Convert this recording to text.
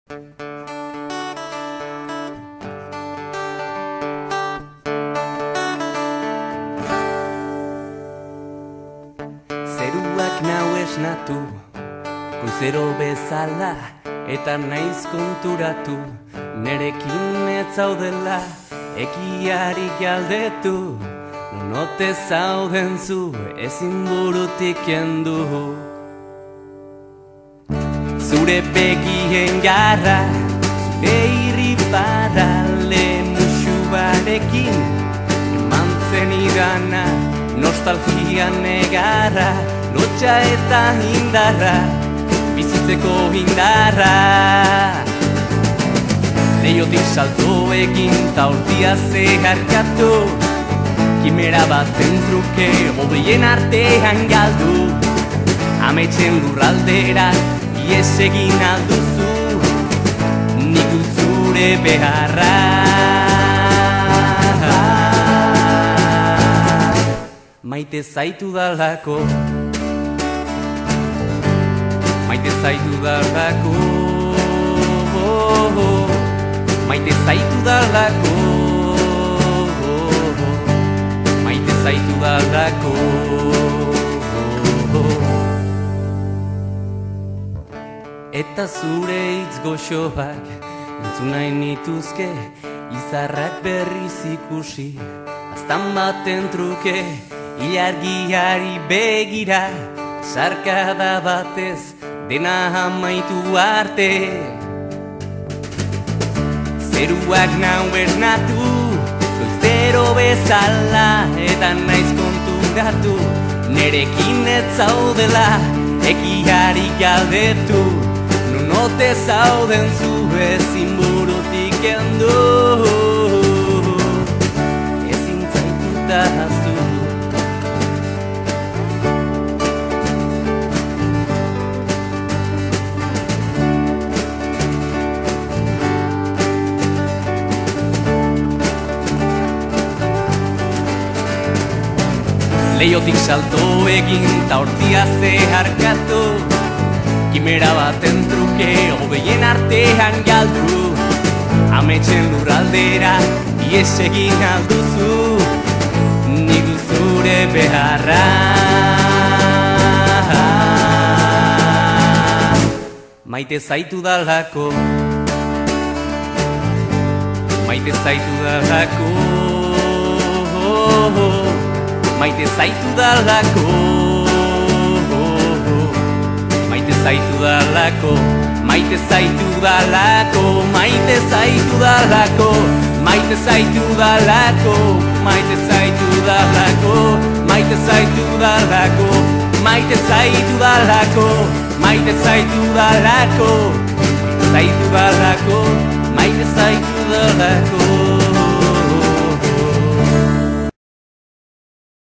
Zeruak nau esnatu, goizero bezala, eta naiz konturatu, nerekin ez zaudela, ekiari galdetu, nonote zauden zu, ezin burutik kendu. Zure begien garra, zure irripara, lehen usuarekin, eman zen idana, nostalgia negarra, lotxa eta indarra, bizitzeko indarra. Leiotik salto egin ta urtia zeharkatu, kimera baten truke hobeien artean galdu. Ametxen lurraldera ies egin alduzu, nik zure beharra. Maite zaitu dalako, maite zaitu dalako, maite zaitu dalako, maite zaitu dalako. Eta zure hitz goxoak entzun nahi nituzke, izarrak berriz ikusi, aztan baten truke, ilargiari begira, sarkada batez dena amaitu arte. Zeruak nau esnatu, goizero bezala, eta naiz konturatu, nerekin ez zaudela, ekiari galdetu, nonote zauden zu, ezin burutik kendu. Ezin zaituta zu. Leiotik salto egin ta hortia zeharkatu, kimera baten truke hobeien artean galdu. Ametxen lurraldera ies egin alduzu, nik zure beharra. Maite zaitu dalako, maite zaitu dalako, maite zaitu dalako, maite zaitu dalako, maite zaitu dalako, maite zaitu dalako, maite zaitu dalako, maite zaitu dalako, maite zaitu dalako, maite zaitu dalako, maite zaitu dalako, zaitu dalako, maite zaitu dalako.